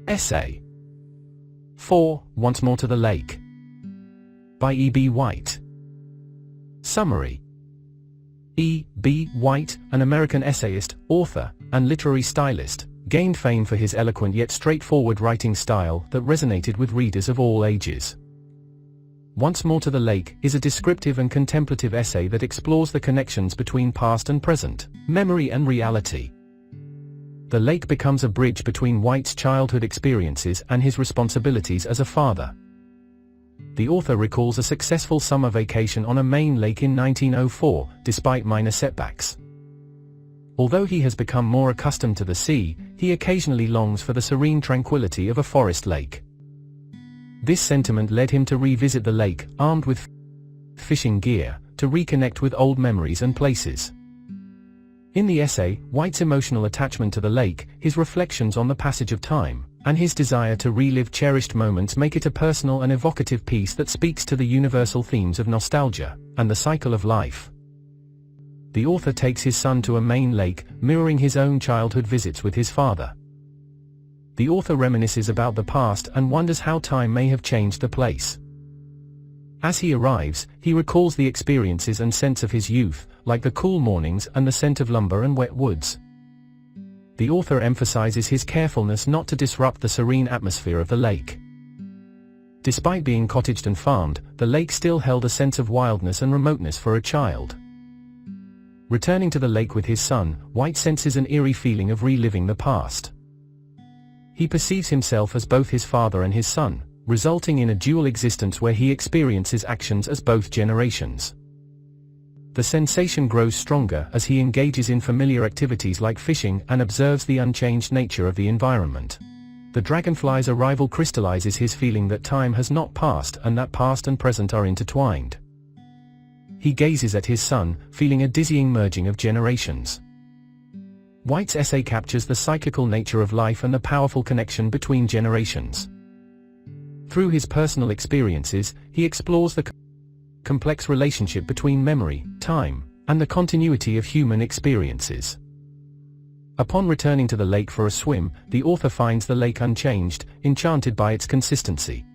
Essay 4. Once More to the Lake by E. B. White. Summary. E. B. White, an American essayist, author, and literary stylist, gained fame for his eloquent yet straightforward writing style that resonated with readers of all ages. Once More to the Lake is a descriptive and contemplative essay that explores the connections between past and present, memory and reality. The lake becomes a bridge between White's childhood experiences and his responsibilities as a father. The author recalls a successful summer vacation on a Maine lake in 1904, despite minor setbacks. Although he has become more accustomed to the sea, he occasionally longs for the serene tranquility of a forest lake. This sentiment led him to revisit the lake, armed with fishing gear, to reconnect with old memories and places. In the essay, White's emotional attachment to the lake, his reflections on the passage of time, and his desire to relive cherished moments make it a personal and evocative piece that speaks to the universal themes of nostalgia and the cycle of life. The author takes his son to a Maine lake, mirroring his own childhood visits with his father. The author reminisces about the past and wonders how time may have changed the place. As he arrives, he recalls the experiences and sense of his youth, like the cool mornings and the scent of lumber and wet woods. The author emphasizes his carefulness not to disrupt the serene atmosphere of the lake. Despite being cottaged and farmed, the lake still held a sense of wildness and remoteness for a child. Returning to the lake with his son, White senses an eerie feeling of reliving the past. He perceives himself as both his father and his son, resulting in a dual existence where he experiences actions as both generations. The sensation grows stronger as he engages in familiar activities like fishing and observes the unchanged nature of the environment. The dragonfly's arrival crystallizes his feeling that time has not passed and that past and present are intertwined. He gazes at his son, feeling a dizzying merging of generations. White's essay captures the cyclical nature of life and the powerful connection between generations. Through his personal experiences, he explores the complex relationship between memory, time, and the continuity of human experiences. Upon returning to the lake for a swim, the author finds the lake unchanged, enchanted by its consistency.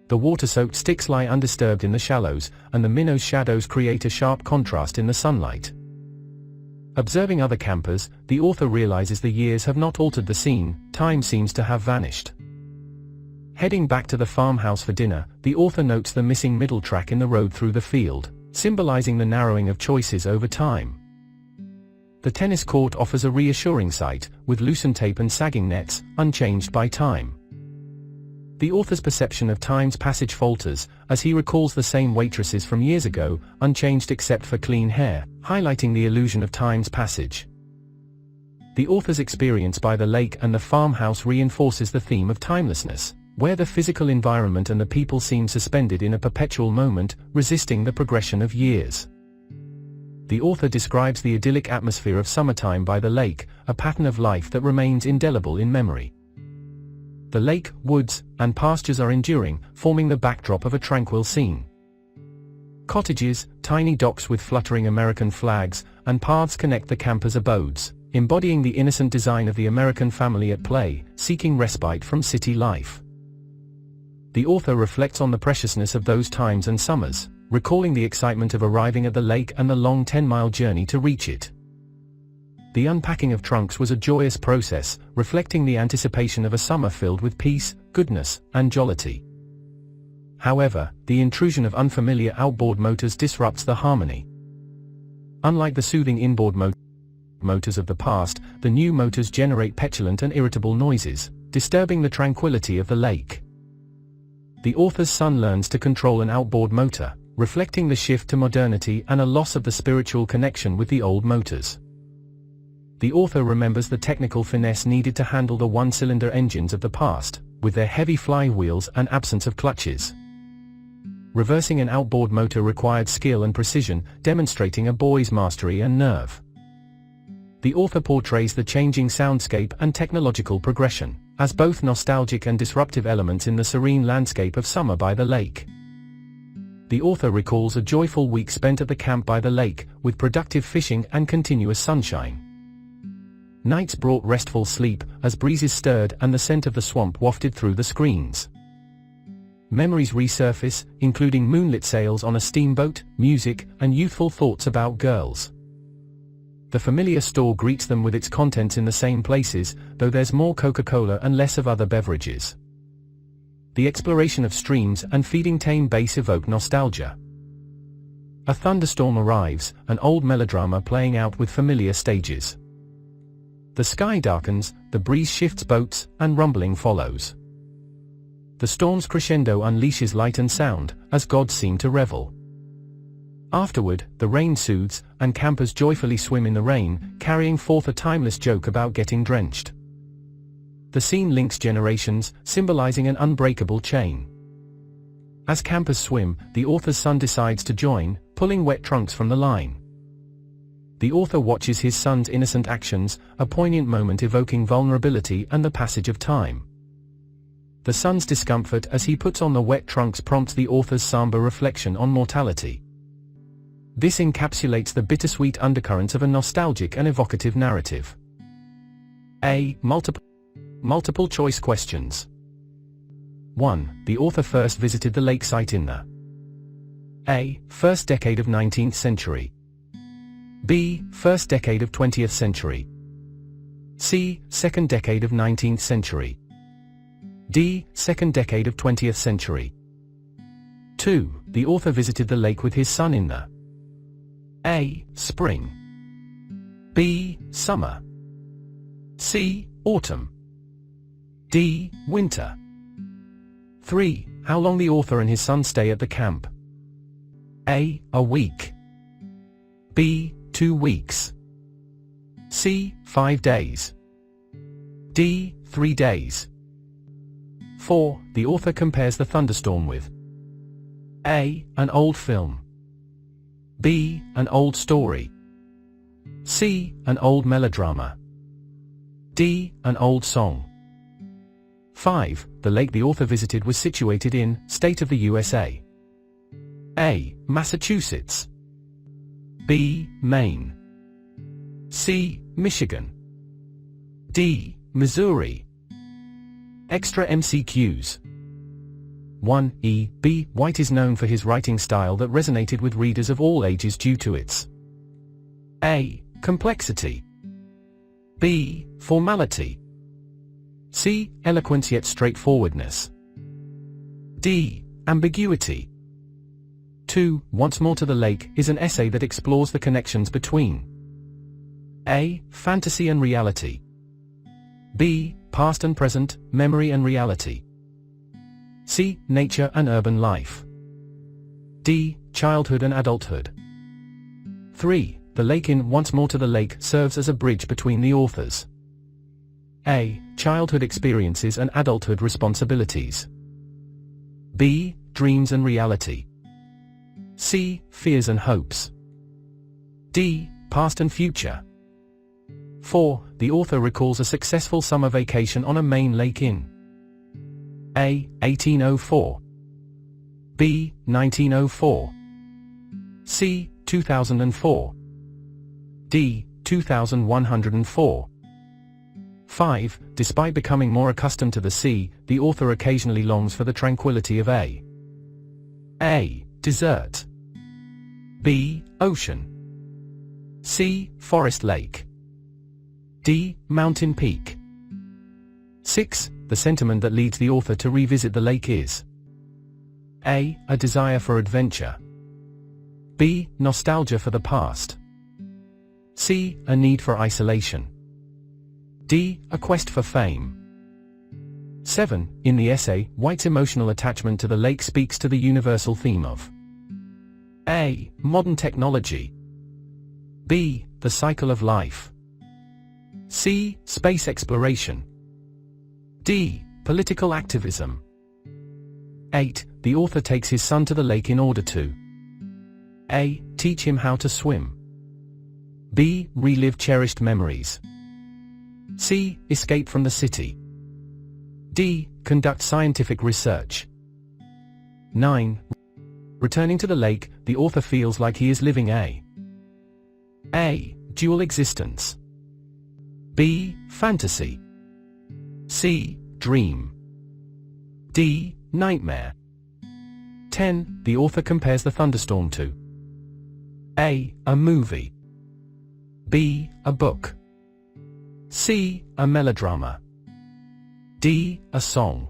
The water-soaked sticks lie undisturbed in the shallows, and the minnow's shadows create a sharp contrast in the sunlight. Observing other campers, the author realizes the years have not altered the scene, time seems to have vanished. Heading back to the farmhouse for dinner, the author notes the missing middle track in the road through the field, symbolizing the narrowing of choices over time. The tennis court offers a reassuring sight, with loosened tape and sagging nets, unchanged by time. The author's perception of time's passage falters, as he recalls the same waitresses from years ago, unchanged except for clean hair, highlighting the illusion of time's passage. The author's experience by the lake and the farmhouse reinforces the theme of timelessness, where the physical environment and the people seem suspended in a perpetual moment, resisting the progression of years. The author describes the idyllic atmosphere of summertime by the lake, a pattern of life that remains indelible in memory. The lake, woods, and pastures are enduring, forming the backdrop of a tranquil scene. Cottages, tiny docks with fluttering American flags, and paths connect the campers' abodes, embodying the innocent design of the American family at play, seeking respite from city life. The author reflects on the preciousness of those times and summers, recalling the excitement of arriving at the lake and the long 10-mile journey to reach it. The unpacking of trunks was a joyous process, reflecting the anticipation of a summer filled with peace, goodness, and jollity. However, the intrusion of unfamiliar outboard motors disrupts the harmony. Unlike the soothing inboard motors of the past, the new motors generate petulant and irritable noises, disturbing the tranquility of the lake. The author's son learns to control an outboard motor, reflecting the shift to modernity and a loss of the spiritual connection with the old motors. The author remembers the technical finesse needed to handle the one-cylinder engines of the past, with their heavy flywheels and absence of clutches. Reversing an outboard motor required skill and precision, demonstrating a boy's mastery and nerve. The author portrays the changing soundscape and technological progression as both nostalgic and disruptive elements in the serene landscape of summer by the lake. The author recalls a joyful week spent at the camp by the lake, with productive fishing and continuous sunshine. Nights brought restful sleep, as breezes stirred and the scent of the swamp wafted through the screens. Memories resurface, including moonlit sails on a steamboat, music, and youthful thoughts about girls. The familiar store greets them with its contents in the same places, though there's more Coca-Cola and less of other beverages. The exploration of streams and feeding tame bass evoke nostalgia. A thunderstorm arrives, an old melodrama playing out with familiar stages. The sky darkens, the breeze shifts boats, and rumbling follows. The storm's crescendo unleashes light and sound, as gods seem to revel. Afterward, the rain soothes, and campers joyfully swim in the rain, carrying forth a timeless joke about getting drenched. The scene links generations, symbolizing an unbreakable chain. As campers swim, the author's son decides to join, pulling wet trunks from the line. The author watches his son's innocent actions, a poignant moment evoking vulnerability and the passage of time. The son's discomfort as he puts on the wet trunks prompts the author's somber reflection on mortality. This encapsulates the bittersweet undercurrents of a nostalgic and evocative narrative. A. Multiple choice questions. 1. The author first visited the lake site in the A. First decade of 19th century. B. First decade of 20th century. C. Second decade of 19th century. D. Second decade of 20th century. 2. The author visited the lake with his son in the A. Spring. B. Summer. C. Autumn. D. Winter. 3. How long the author and his son stay at the camp. A. A week. B. 2 weeks. C. 5 days. D. 3 days. 4. The author compares the thunderstorm with A. An old film. B. An old story. C. An old melodrama. D. An old song. 5. The lake the author visited was situated in state of the USA. A. Massachusetts. B. Maine. C. Michigan. D. Missouri. Extra MCQs. 1. E. B. White is known for his writing style that resonated with readers of all ages due to its A. Complexity. B. Formality. C. Eloquence yet straightforwardness. D. Ambiguity. 2. Once More to the Lake is an essay that explores the connections between A. Fantasy and reality. B. Past and present, memory and reality. C. Nature and urban life. D. Childhood and adulthood. 3. The lake in Once More to the Lake serves as a bridge between the authors A. Childhood experiences and adulthood responsibilities. B. Dreams and reality. C. Fears and hopes. D. Past and future. 4. The author recalls a successful summer vacation on a Maine lake in A. 1804. B. 1904. C. 2004. D. 2104. 5. Despite becoming more accustomed to the sea, the author occasionally longs for the tranquility of A. Desert. B. Ocean. C. Forest lake. D. Mountain peak. 6. The sentiment that leads the author to revisit the lake is A. A desire for adventure. B. Nostalgia for the past. C. A need for isolation. D. A quest for fame. 7. In the essay, White's emotional attachment to the lake speaks to the universal theme of A. Modern technology. B. The cycle of life. C. Space exploration. D. Political activism. 8. The author takes his son to the lake in order to A. Teach him how to swim. B. Relive cherished memories. C. Escape from the city. D. Conduct scientific research. 9. Returning to the lake, the author feels like he is living a dual existence. B. Fantasy. C. Dream. D. Nightmare. 10. The author compares the thunderstorm to A. A movie. B. A book. C. A melodrama. D. A song.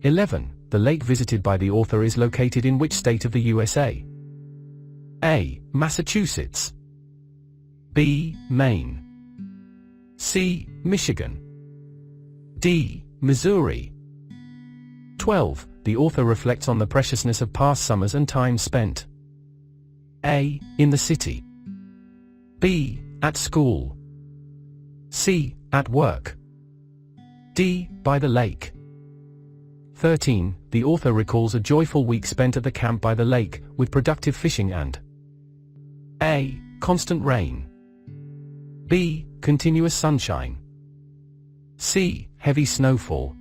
11. The lake visited by the author is located in which state of the USA? A. Massachusetts. B. Maine. C. Michigan. D. Missouri. 12. The author reflects on the preciousness of past summers and time spent. A. In the city. B. At school. C. At work. D. By the lake. 13. The author recalls a joyful week spent at the camp by the lake, with productive fishing and A. Constant rain. B. Continuous sunshine. C. Heavy snowfall.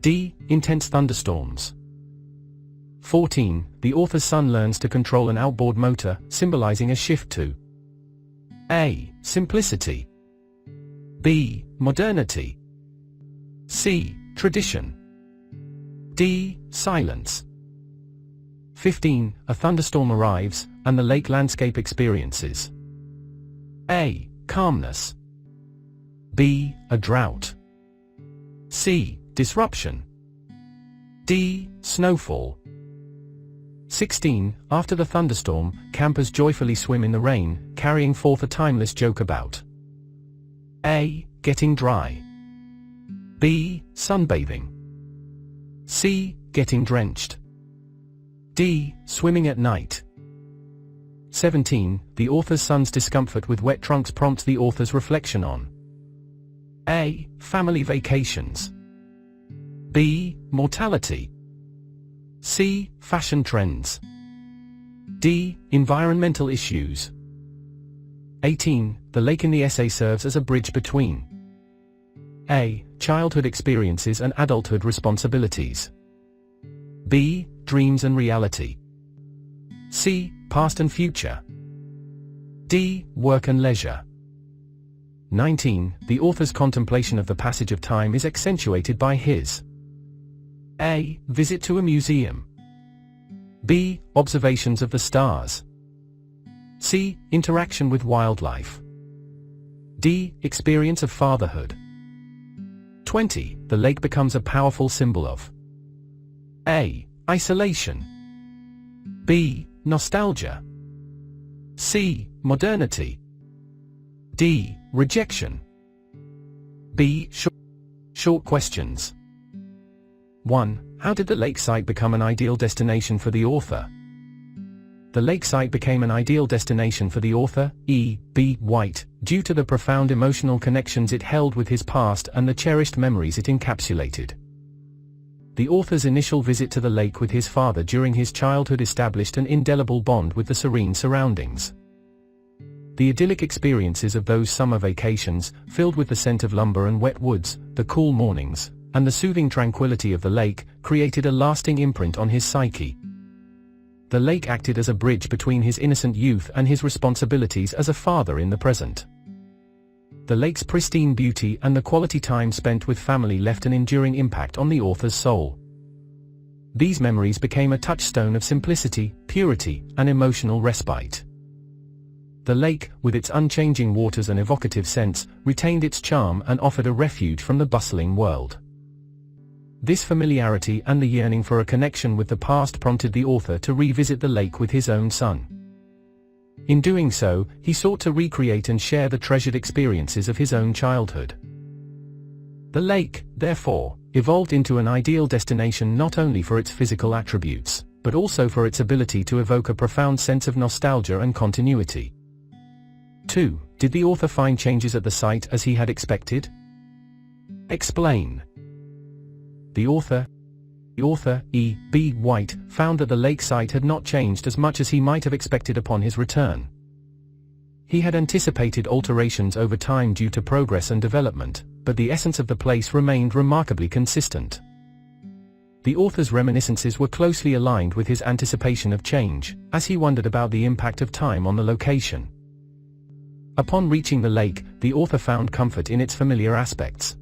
D. Intense thunderstorms. 14. The author's son learns to control an outboard motor, symbolizing a shift to A. Simplicity. B. Modernity. C. Tradition. D. Silence. 15. A thunderstorm arrives, and the lake landscape experiences A. Calmness. B. A drought. C. Disruption. D. Snowfall. 16. After the thunderstorm, campers joyfully swim in the rain, carrying forth a timeless joke about A. Getting dry. B. Sunbathing. C. Getting drenched. D. Swimming at night. 17. The author's son's discomfort with wet trunks prompts the author's reflection on A. Family vacations. B. Mortality. C. Fashion trends. D. Environmental issues. 18. The lake in the essay serves as a bridge between A. Childhood experiences and adulthood responsibilities. B. Dreams and reality. C. Past and future. D. Work and leisure. 19. The author's contemplation of the passage of time is accentuated by his A. Visit to a museum. B. Observations of the stars. C. Interaction with wildlife. D. Experience of fatherhood. 20. The lake becomes a powerful symbol of A. Isolation. B. Nostalgia. C. Modernity. D. Rejection. B. Short questions. 1. How did the lake site become an ideal destination for the author? The lake site became an ideal destination for the author, E. B. White, due to the profound emotional connections it held with his past and the cherished memories it encapsulated. The author's initial visit to the lake with his father during his childhood established an indelible bond with the serene surroundings. The idyllic experiences of those summer vacations, filled with the scent of lumber and wet woods, the cool mornings, and the soothing tranquility of the lake, created a lasting imprint on his psyche. The lake acted as a bridge between his innocent youth and his responsibilities as a father in the present. The lake's pristine beauty and the quality time spent with family left an enduring impact on the author's soul. These memories became a touchstone of simplicity, purity, and emotional respite. The lake, with its unchanging waters and evocative scents, retained its charm and offered a refuge from the bustling world. This familiarity and the yearning for a connection with the past prompted the author to revisit the lake with his own son. In doing so, he sought to recreate and share the treasured experiences of his own childhood. The lake, therefore, evolved into an ideal destination not only for its physical attributes, but also for its ability to evoke a profound sense of nostalgia and continuity. 2. Did the author find changes at the site as he had expected? Explain. The author, E. B. White, found that the lake site had not changed as much as he might have expected upon his return. He had anticipated alterations over time due to progress and development, but the essence of the place remained remarkably consistent. The author's reminiscences were closely aligned with his anticipation of change, as he wondered about the impact of time on the location. Upon reaching the lake, the author found comfort in its familiar aspects.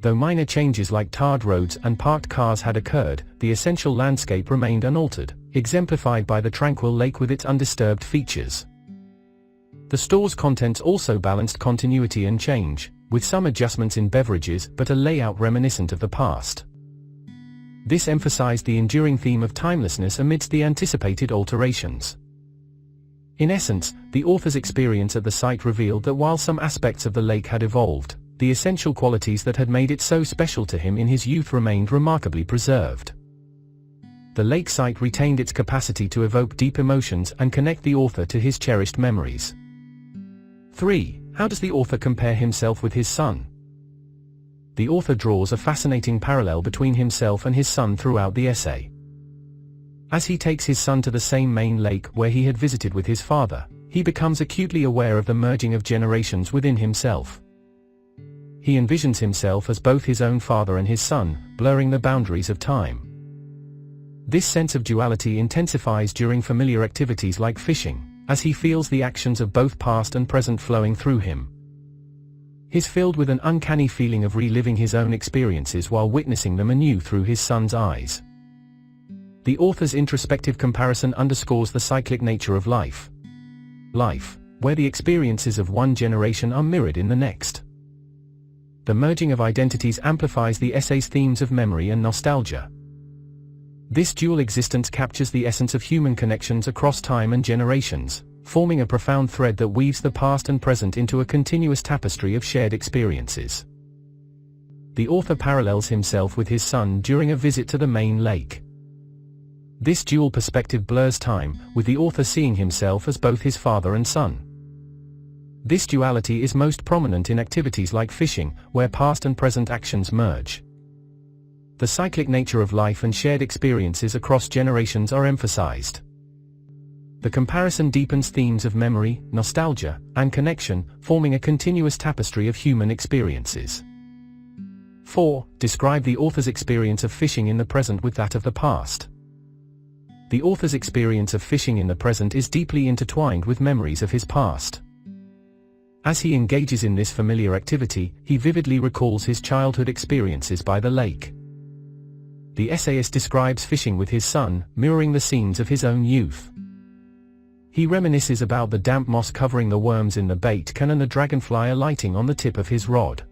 Though minor changes like tarred roads and parked cars had occurred, the essential landscape remained unaltered, exemplified by the tranquil lake with its undisturbed features. The store's contents also balanced continuity and change, with some adjustments in beverages but a layout reminiscent of the past. This emphasized the enduring theme of timelessness amidst the anticipated alterations. In essence, the author's experience at the site revealed that while some aspects of the lake had evolved, the essential qualities that had made it so special to him in his youth remained remarkably preserved. The lake site retained its capacity to evoke deep emotions and connect the author to his cherished memories. 3. How does the author compare himself with his son? The author draws a fascinating parallel between himself and his son throughout the essay. As he takes his son to the same main lake where he had visited with his father, he becomes acutely aware of the merging of generations within himself. He envisions himself as both his own father and his son, blurring the boundaries of time. This sense of duality intensifies during familiar activities like fishing, as he feels the actions of both past and present flowing through him. He's filled with an uncanny feeling of reliving his own experiences while witnessing them anew through his son's eyes. The author's introspective comparison underscores the cyclic nature of life, where the experiences of one generation are mirrored in the next. The merging of identities amplifies the essay's themes of memory and nostalgia. This dual existence captures the essence of human connections across time and generations, forming a profound thread that weaves the past and present into a continuous tapestry of shared experiences. The author parallels himself with his son during a visit to the main lake. This dual perspective blurs time, with the author seeing himself as both his father and son. This duality is most prominent in activities like fishing, where past and present actions merge. The cyclic nature of life and shared experiences across generations are emphasized. The comparison deepens themes of memory, nostalgia, and connection, forming a continuous tapestry of human experiences. 4. Describe the author's experience of fishing in the present with that of the past. The author's experience of fishing in the present is deeply intertwined with memories of his past. As he engages in this familiar activity, he vividly recalls his childhood experiences by the lake. The essayist describes fishing with his son, mirroring the scenes of his own youth. He reminisces about the damp moss covering the worms in the bait can and the dragonfly alighting on the tip of his rod.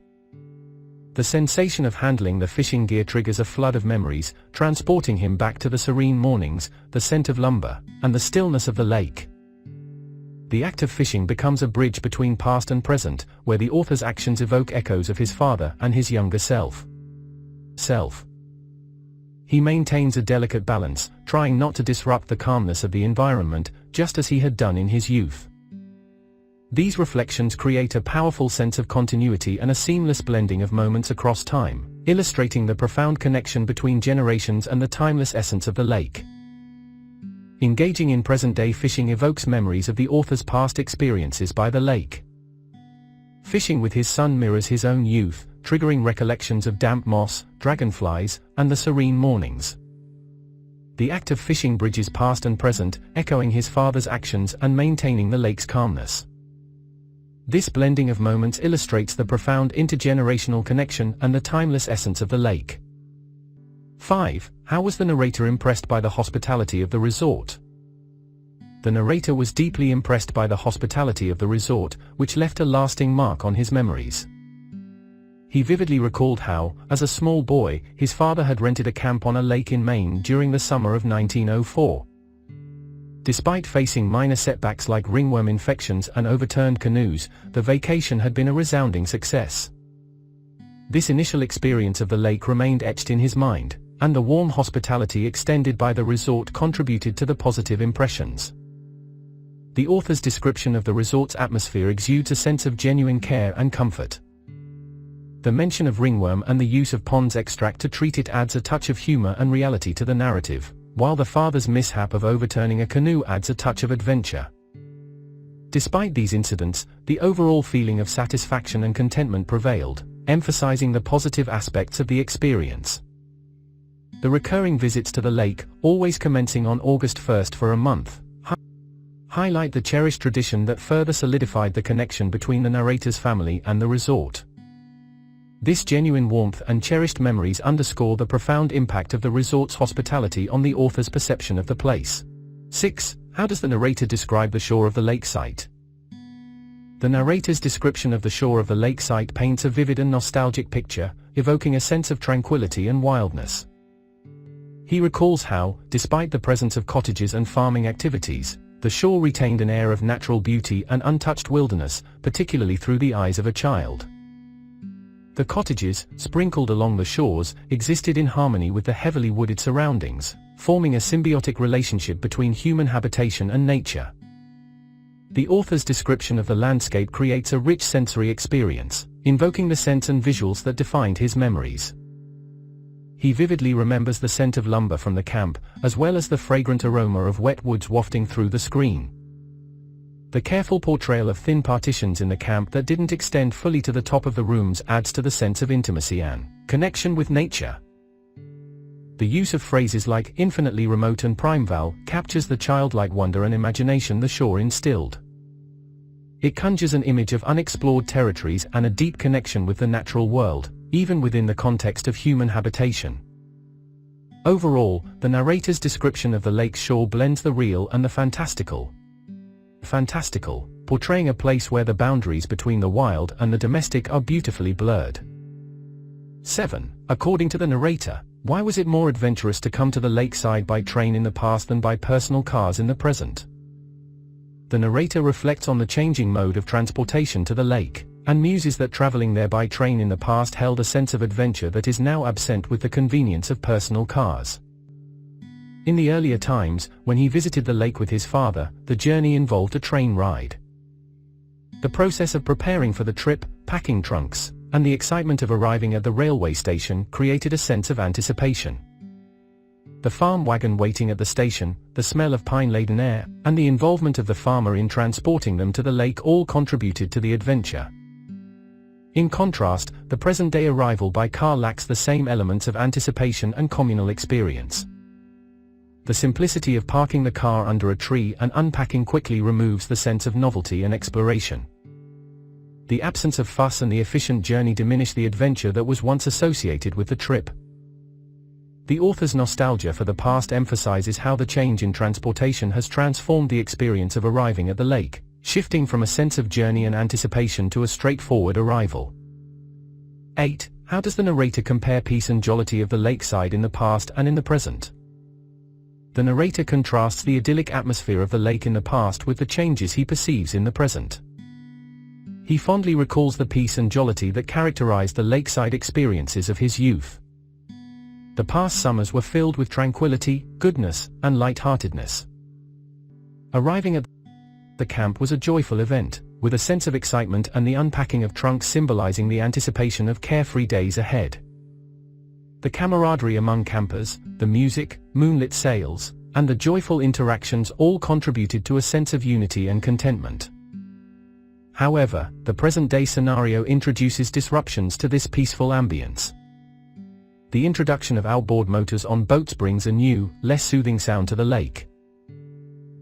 The sensation of handling the fishing gear triggers a flood of memories, transporting him back to the serene mornings, the scent of lumber, and the stillness of the lake. The act of fishing becomes a bridge between past and present, where the author's actions evoke echoes of his father and his younger self. He maintains a delicate balance, trying not to disrupt the calmness of the environment, just as he had done in his youth. These reflections create a powerful sense of continuity and a seamless blending of moments across time, illustrating the profound connection between generations and the timeless essence of the lake. Engaging in present-day fishing evokes memories of the author's past experiences by the lake. Fishing with his son mirrors his own youth, triggering recollections of damp moss, dragonflies, and the serene mornings. The act of fishing bridges past and present, echoing his father's actions and maintaining the lake's calmness. This blending of moments illustrates the profound intergenerational connection and the timeless essence of the lake. 5. How was the narrator impressed by the hospitality of the resort? The narrator was deeply impressed by the hospitality of the resort, which left a lasting mark on his memories. He vividly recalled how, as a small boy, his father had rented a camp on a lake in Maine during the summer of 1904. Despite facing minor setbacks like ringworm infections and overturned canoes, the vacation had been a resounding success. This initial experience of the lake remained etched in his mind, and the warm hospitality extended by the resort contributed to the positive impressions. The author's description of the resort's atmosphere exudes a sense of genuine care and comfort. The mention of ringworm and the use of Pond's extract to treat it adds a touch of humor and reality to the narrative, while the father's mishap of overturning a canoe adds a touch of adventure. Despite these incidents, the overall feeling of satisfaction and contentment prevailed, emphasizing the positive aspects of the experience. The recurring visits to the lake, always commencing on August 1st for a month, highlight the cherished tradition that further solidified the connection between the narrator's family and the resort. This genuine warmth and cherished memories underscore the profound impact of the resort's hospitality on the author's perception of the place. 6. How does the narrator describe the shore of the lake site? The narrator's description of the shore of the lake site paints a vivid and nostalgic picture, evoking a sense of tranquility and wildness. He recalls how, despite the presence of cottages and farming activities, the shore retained an air of natural beauty and untouched wilderness, particularly through the eyes of a child. The cottages, sprinkled along the shores, existed in harmony with the heavily wooded surroundings, forming a symbiotic relationship between human habitation and nature. The author's description of the landscape creates a rich sensory experience, invoking the scents and visuals that defined his memories. He vividly remembers the scent of lumber from the camp, as well as the fragrant aroma of wet woods wafting through the screen. The careful portrayal of thin partitions in the camp that didn't extend fully to the top of the rooms adds to the sense of intimacy and connection with nature. The use of phrases like infinitely remote and primeval captures the childlike wonder and imagination the shore instilled. It conjures an image of unexplored territories and a deep connection with the natural world, even within the context of human habitation. Overall, the narrator's description of the lake's shore blends the real and the fantastical, portraying a place where the boundaries between the wild and the domestic are beautifully blurred. 7. According to the narrator, why was it more adventurous to come to the lakeside by train in the past than by personal cars in the present? The narrator reflects on the changing mode of transportation to the lake, and muses that traveling there by train in the past held a sense of adventure that is now absent with the convenience of personal cars. In the earlier times, when he visited the lake with his father, the journey involved a train ride. The process of preparing for the trip, packing trunks, and the excitement of arriving at the railway station created a sense of anticipation. The farm wagon waiting at the station, the smell of pine-laden air, and the involvement of the farmer in transporting them to the lake all contributed to the adventure. In contrast, the present-day arrival by car lacks the same elements of anticipation and communal experience. The simplicity of parking the car under a tree and unpacking quickly removes the sense of novelty and exploration. The absence of fuss and the efficient journey diminish the adventure that was once associated with the trip. The author's nostalgia for the past emphasizes how the change in transportation has transformed the experience of arriving at the lake, shifting from a sense of journey and anticipation to a straightforward arrival. 8. How does the narrator compare peace and jollity of the lakeside in the past and in the present? The narrator contrasts the idyllic atmosphere of the lake in the past with the changes he perceives in the present. He fondly recalls the peace and jollity that characterized the lakeside experiences of his youth. The past summers were filled with tranquility, goodness, and light-heartedness. Arriving at the camp was a joyful event, with a sense of excitement and the unpacking of trunks symbolizing the anticipation of carefree days ahead. The camaraderie among campers, the music, moonlit sails, and the joyful interactions all contributed to a sense of unity and contentment. However, the present-day scenario introduces disruptions to this peaceful ambience. The introduction of outboard motors on boats brings a new, less soothing sound to the lake.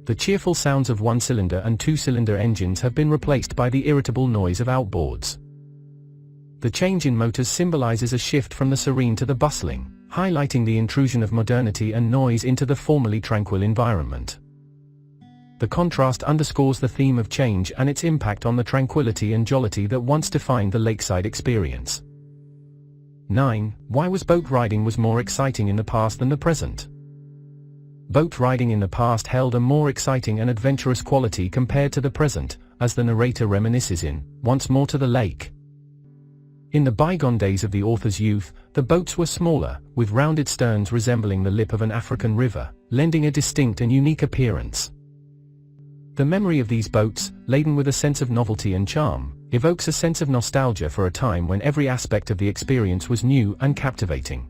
The cheerful sounds of one-cylinder and two-cylinder engines have been replaced by the irritable noise of outboards. The change in motors symbolizes a shift from the serene to the bustling, highlighting the intrusion of modernity and noise into the formerly tranquil environment. The contrast underscores the theme of change and its impact on the tranquility and jollity that once defined the lakeside experience. 9. Why was boat riding more exciting in the past than the present? Boat riding in the past held a more exciting and adventurous quality compared to the present, as the narrator reminisces in Once More to the Lake. In the bygone days of the author's youth, the boats were smaller, with rounded sterns resembling the lip of an African river, lending a distinct and unique appearance. The memory of these boats, laden with a sense of novelty and charm, evokes a sense of nostalgia for a time when every aspect of the experience was new and captivating.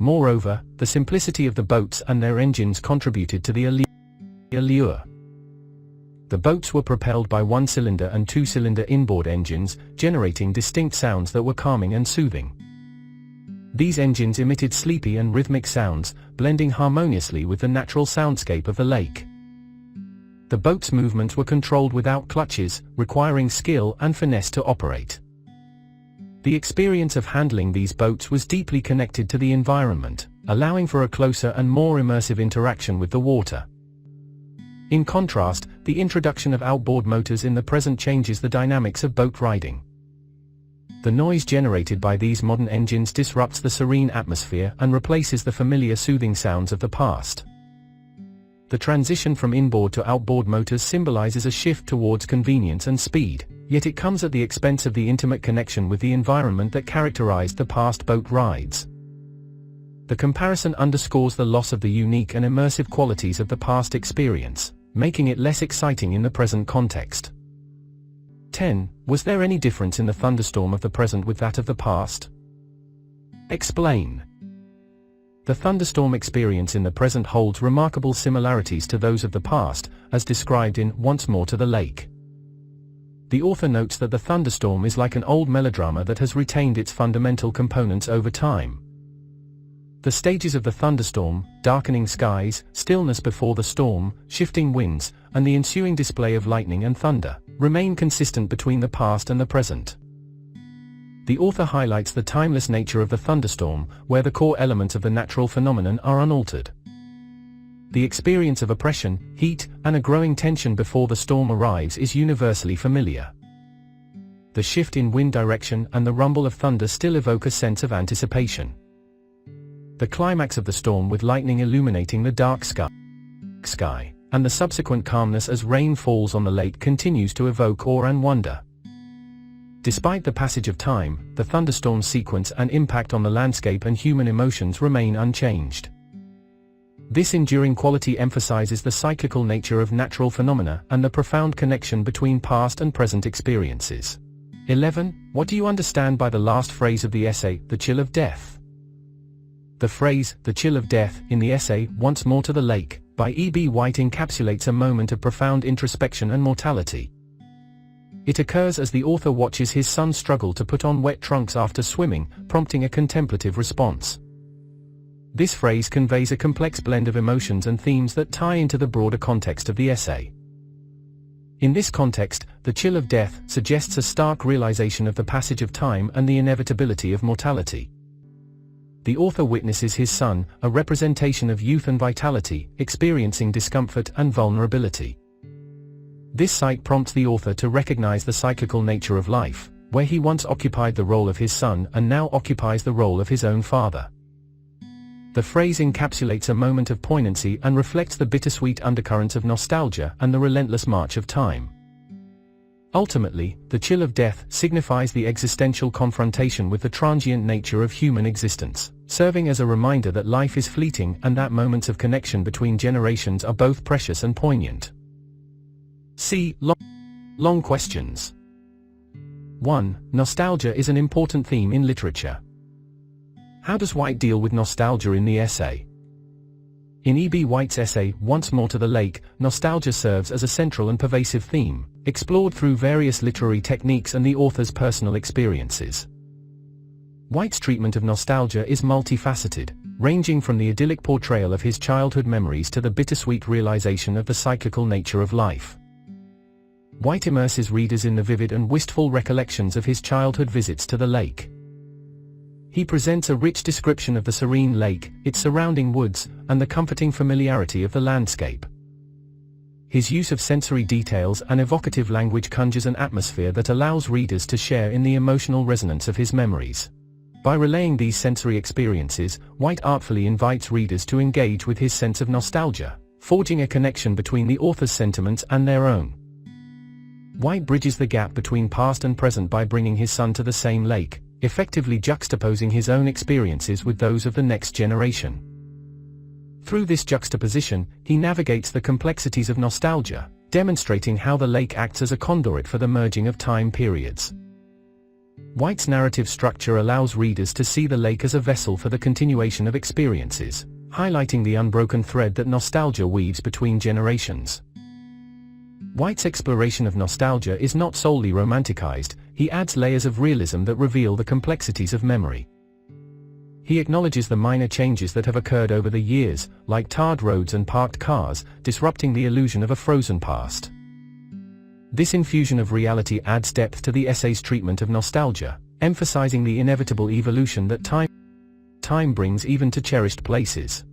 Moreover, the simplicity of the boats and their engines contributed to the allure. The boats were propelled by one-cylinder and two-cylinder inboard engines, generating distinct sounds that were calming and soothing. These engines emitted sleepy and rhythmic sounds, blending harmoniously with the natural soundscape of the lake. The boat's movements were controlled without clutches, requiring skill and finesse to operate. The experience of handling these boats was deeply connected to the environment, allowing for a closer and more immersive interaction with the water. In contrast, the introduction of outboard motors in the present changes the dynamics of boat riding. The noise generated by these modern engines disrupts the serene atmosphere and replaces the familiar soothing sounds of the past. The transition from inboard to outboard motors symbolizes a shift towards convenience and speed, yet it comes at the expense of the intimate connection with the environment that characterized the past boat rides. The comparison underscores the loss of the unique and immersive qualities of the past experience, making it less exciting in the present context. 10. Was there any difference in the thunderstorm of the present with that of the past? Explain. The thunderstorm experience in the present holds remarkable similarities to those of the past, as described in Once More to the Lake. The author notes that the thunderstorm is like an old melodrama that has retained its fundamental components over time. The stages of the thunderstorm, darkening skies, stillness before the storm, shifting winds, and the ensuing display of lightning and thunder, remain consistent between the past and the present. The author highlights the timeless nature of the thunderstorm, where the core elements of the natural phenomenon are unaltered. The experience of oppression, heat, and a growing tension before the storm arrives is universally familiar. The shift in wind direction and the rumble of thunder still evoke a sense of anticipation. The climax of the storm with lightning illuminating the dark sky, and the subsequent calmness as rain falls on the lake continues to evoke awe and wonder. Despite the passage of time, the thunderstorm sequence and impact on the landscape and human emotions remain unchanged. This enduring quality emphasizes the cyclical nature of natural phenomena and the profound connection between past and present experiences. 11. What do you understand by the last phrase of the essay, The Chill of Death? The phrase, the chill of death, in the essay, Once More to the Lake, by E.B. White encapsulates a moment of profound introspection and mortality. It occurs as the author watches his son struggle to put on wet trunks after swimming, prompting a contemplative response. This phrase conveys a complex blend of emotions and themes that tie into the broader context of the essay. In this context, the chill of death suggests a stark realization of the passage of time and the inevitability of mortality. The author witnesses his son, a representation of youth and vitality, experiencing discomfort and vulnerability. This sight prompts the author to recognize the cyclical nature of life, where he once occupied the role of his son and now occupies the role of his own father. The phrase encapsulates a moment of poignancy and reflects the bittersweet undercurrents of nostalgia and the relentless march of time. Ultimately, the chill of death signifies the existential confrontation with the transient nature of human existence, serving as a reminder that life is fleeting and that moments of connection between generations are both precious and poignant. C. Long questions. 1. Nostalgia is an important theme in literature. How does White deal with nostalgia in the essay? In E.B. White's essay, Once More to the Lake, nostalgia serves as a central and pervasive theme, explored through various literary techniques and the author's personal experiences. White's treatment of nostalgia is multifaceted, ranging from the idyllic portrayal of his childhood memories to the bittersweet realization of the cyclical nature of life. White immerses readers in the vivid and wistful recollections of his childhood visits to the lake. He presents a rich description of the serene lake, its surrounding woods, and the comforting familiarity of the landscape. His use of sensory details and evocative language conjures an atmosphere that allows readers to share in the emotional resonance of his memories. By relaying these sensory experiences, White artfully invites readers to engage with his sense of nostalgia, forging a connection between the author's sentiments and their own. White bridges the gap between past and present by bringing his son to the same lake, effectively juxtaposing his own experiences with those of the next generation. Through this juxtaposition, he navigates the complexities of nostalgia, demonstrating how the lake acts as a conduit for the merging of time periods. White's narrative structure allows readers to see the lake as a vessel for the continuation of experiences, highlighting the unbroken thread that nostalgia weaves between generations. White's exploration of nostalgia is not solely romanticized, he adds layers of realism that reveal the complexities of memory. He acknowledges the minor changes that have occurred over the years, like tarred roads and parked cars, disrupting the illusion of a frozen past. This infusion of reality adds depth to the essay's treatment of nostalgia, emphasizing the inevitable evolution that time brings even to cherished places.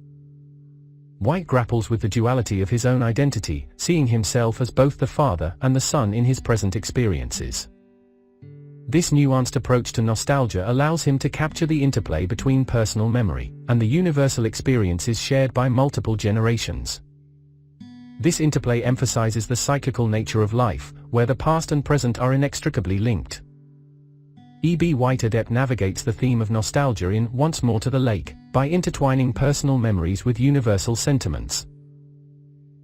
White grapples with the duality of his own identity, seeing himself as both the father and the son in his present experiences. This nuanced approach to nostalgia allows him to capture the interplay between personal memory and the universal experiences shared by multiple generations. This interplay emphasizes the cyclical nature of life, where the past and present are inextricably linked. E.B. White adept navigates the theme of nostalgia in Once More to the Lake, by intertwining personal memories with universal sentiments.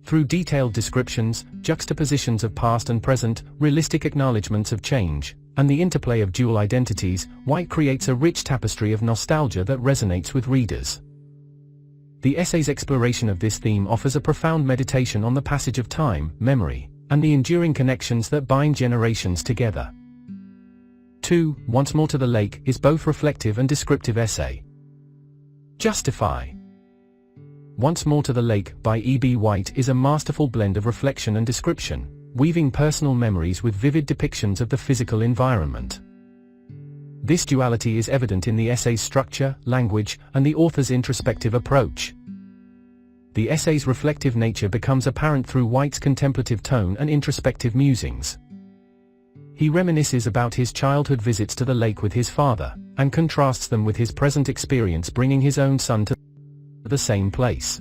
Through detailed descriptions, juxtapositions of past and present, realistic acknowledgments of change, and the interplay of dual identities, White creates a rich tapestry of nostalgia that resonates with readers. The essay's exploration of this theme offers a profound meditation on the passage of time, memory, and the enduring connections that bind generations together. 2. Once More to the Lake is both reflective and descriptive essay. Justify. Once More to the Lake by E.B. White is a masterful blend of reflection and description, weaving personal memories with vivid depictions of the physical environment. This duality is evident in the essay's structure, language, and the author's introspective approach. The essay's reflective nature becomes apparent through White's contemplative tone and introspective musings. He reminisces about his childhood visits to the lake with his father, and contrasts them with his present experience bringing his own son to the same place.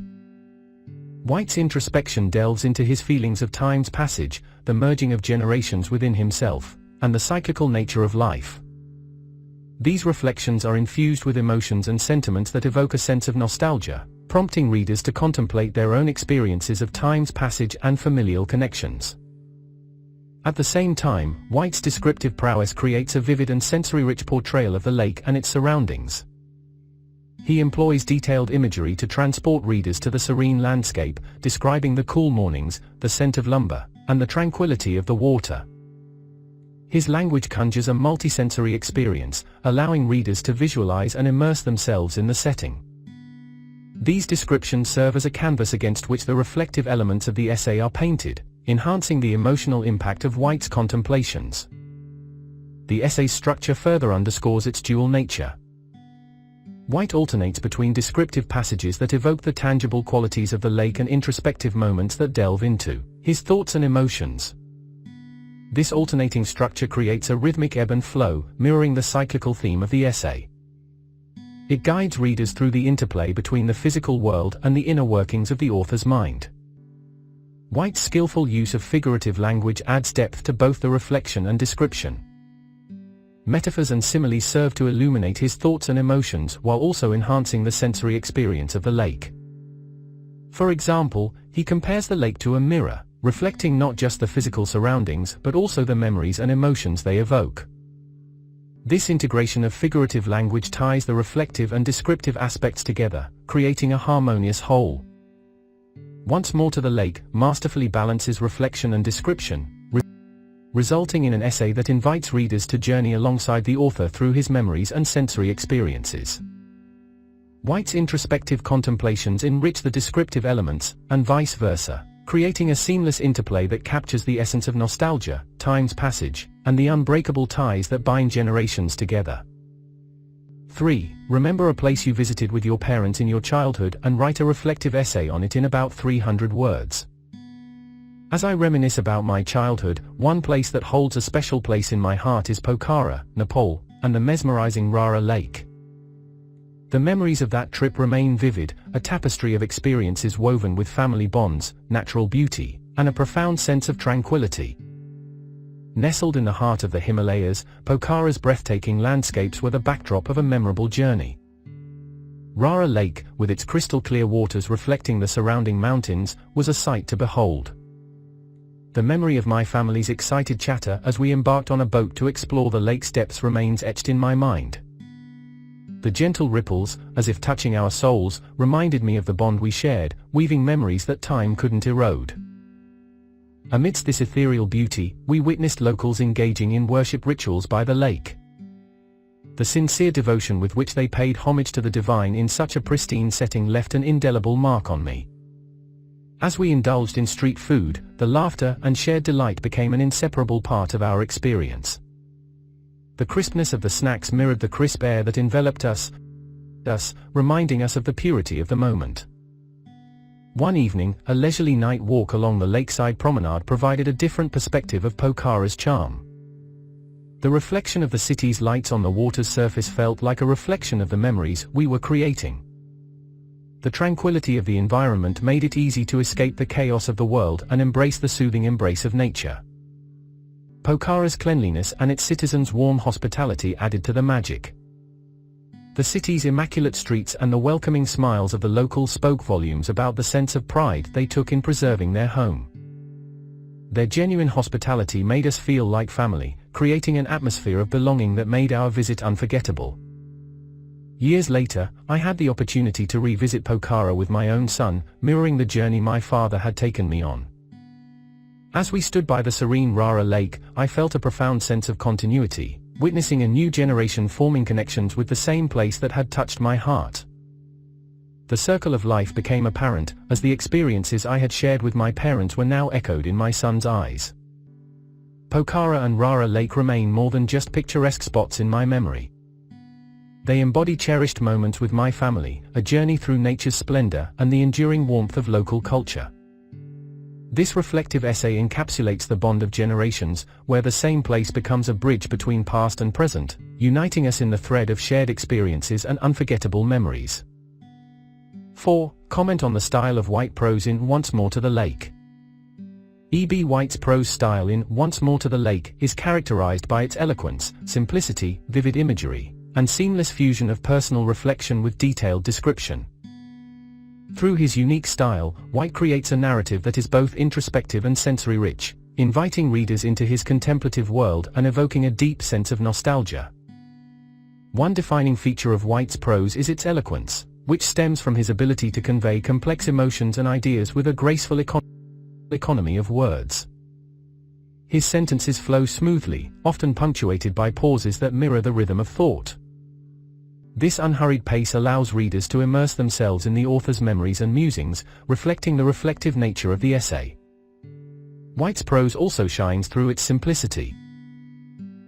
White's introspection delves into his feelings of time's passage, the merging of generations within himself, and the cyclical nature of life. These reflections are infused with emotions and sentiments that evoke a sense of nostalgia, prompting readers to contemplate their own experiences of time's passage and familial connections. At the same time, White's descriptive prowess creates a vivid and sensory-rich portrayal of the lake and its surroundings. He employs detailed imagery to transport readers to the serene landscape, describing the cool mornings, the scent of lumber, and the tranquility of the water. His language conjures a multisensory experience, allowing readers to visualize and immerse themselves in the setting. These descriptions serve as a canvas against which the reflective elements of the essay are painted, enhancing the emotional impact of White's contemplations. The essay's structure further underscores its dual nature. White alternates between descriptive passages that evoke the tangible qualities of the lake and introspective moments that delve into his thoughts and emotions. This alternating structure creates a rhythmic ebb and flow, mirroring the cyclical theme of the essay. It guides readers through the interplay between the physical world and the inner workings of the author's mind. White's skillful use of figurative language adds depth to both the reflection and description. Metaphors and similes serve to illuminate his thoughts and emotions while also enhancing the sensory experience of the lake. For example, he compares the lake to a mirror, reflecting not just the physical surroundings but also the memories and emotions they evoke. This integration of figurative language ties the reflective and descriptive aspects together, creating a harmonious whole. Once More to the Lake masterfully balances reflection and description, resulting in an essay that invites readers to journey alongside the author through his memories and sensory experiences. White's introspective contemplations enrich the descriptive elements, and vice versa, creating a seamless interplay that captures the essence of nostalgia, time's passage, and the unbreakable ties that bind generations together. 3. Remember a place you visited with your parents in your childhood and write a reflective essay on it in about 300 words. As I reminisce about my childhood, one place that holds a special place in my heart is Pokhara, Nepal, and the mesmerizing Rara Lake. The memories of that trip remain vivid, a tapestry of experiences woven with family bonds, natural beauty, and a profound sense of tranquility. Nestled in the heart of the Himalayas, Pokhara's breathtaking landscapes were the backdrop of a memorable journey. Rara Lake, with its crystal-clear waters reflecting the surrounding mountains, was a sight to behold. The memory of my family's excited chatter as we embarked on a boat to explore the lake's depths remains etched in my mind. The gentle ripples, as if touching our souls, reminded me of the bond we shared, weaving memories that time couldn't erode. Amidst this ethereal beauty, we witnessed locals engaging in worship rituals by the lake. The sincere devotion with which they paid homage to the divine in such a pristine setting left an indelible mark on me. As we indulged in street food, the laughter and shared delight became an inseparable part of our experience. The crispness of the snacks mirrored the crisp air that enveloped us, reminding us of the purity of the moment. One evening, a leisurely night walk along the lakeside promenade provided a different perspective of Pokhara's charm. The reflection of the city's lights on the water's surface felt like a reflection of the memories we were creating. The tranquility of the environment made it easy to escape the chaos of the world and embrace the soothing embrace of nature. Pokhara's cleanliness and its citizens' warm hospitality added to the magic. The city's immaculate streets and the welcoming smiles of the locals spoke volumes about the sense of pride they took in preserving their home. Their genuine hospitality made us feel like family, creating an atmosphere of belonging that made our visit unforgettable. Years later, I had the opportunity to revisit Pokhara with my own son, mirroring the journey my father had taken me on. As we stood by the serene Rara Lake, I felt a profound sense of continuity, witnessing a new generation forming connections with the same place that had touched my heart. The circle of life became apparent, as the experiences I had shared with my parents were now echoed in my son's eyes. Pokhara and Rara Lake remain more than just picturesque spots in my memory. They embody cherished moments with my family, a journey through nature's splendor and the enduring warmth of local culture. This reflective essay encapsulates the bond of generations, where the same place becomes a bridge between past and present, uniting us in the thread of shared experiences and unforgettable memories. 4. Comment on the style of White prose in Once More to the Lake. E.B. White's prose style in Once More to the Lake is characterized by its eloquence, simplicity, vivid imagery, and seamless fusion of personal reflection with detailed description. Through his unique style, White creates a narrative that is both introspective and sensory-rich, inviting readers into his contemplative world and evoking a deep sense of nostalgia. One defining feature of White's prose is its eloquence, which stems from his ability to convey complex emotions and ideas with a graceful economy of words. His sentences flow smoothly, often punctuated by pauses that mirror the rhythm of thought. This unhurried pace allows readers to immerse themselves in the author's memories and musings, reflecting the reflective nature of the essay. White's prose also shines through its simplicity.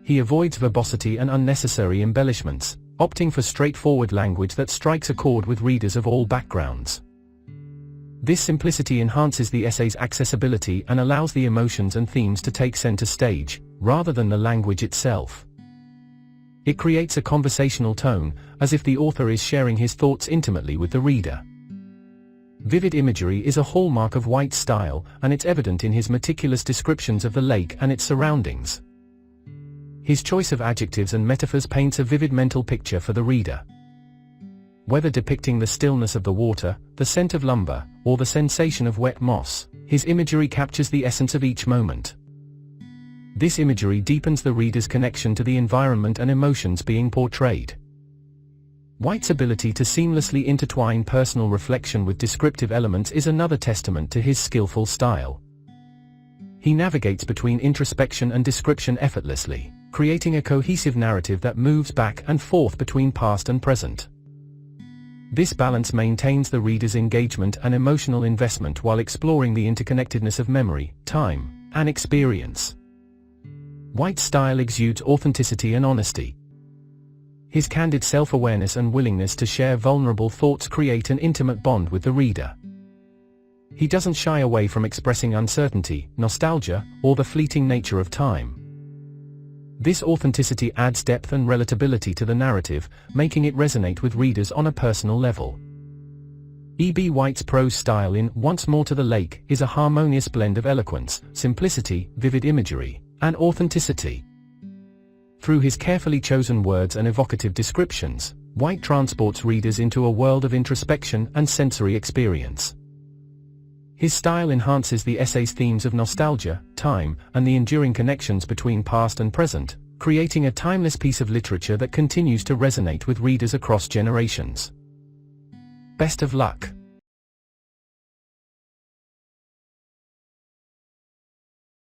He avoids verbosity and unnecessary embellishments, opting for straightforward language that strikes a chord with readers of all backgrounds. This simplicity enhances the essay's accessibility and allows the emotions and themes to take center stage, rather than the language itself. It creates a conversational tone, as if the author is sharing his thoughts intimately with the reader. Vivid imagery is a hallmark of White's style, and it's evident in his meticulous descriptions of the lake and its surroundings. His choice of adjectives and metaphors paints a vivid mental picture for the reader. Whether depicting the stillness of the water, the scent of lumber, or the sensation of wet moss, his imagery captures the essence of each moment. This imagery deepens the reader's connection to the environment and emotions being portrayed. White's ability to seamlessly intertwine personal reflection with descriptive elements is another testament to his skillful style. He navigates between introspection and description effortlessly, creating a cohesive narrative that moves back and forth between past and present. This balance maintains the reader's engagement and emotional investment while exploring the interconnectedness of memory, time, and experience. White's style exudes authenticity and honesty. His candid self-awareness and willingness to share vulnerable thoughts create an intimate bond with the reader. He doesn't shy away from expressing uncertainty, nostalgia, or the fleeting nature of time. This authenticity adds depth and relatability to the narrative, making it resonate with readers on a personal level. E.B. White's prose style in Once More to the Lake is a harmonious blend of eloquence, simplicity, vivid imagery, and authenticity. Through his carefully chosen words and evocative descriptions, White transports readers into a world of introspection and sensory experience. His style enhances the essay's themes of nostalgia, time, and the enduring connections between past and present, creating a timeless piece of literature that continues to resonate with readers across generations. Best of luck.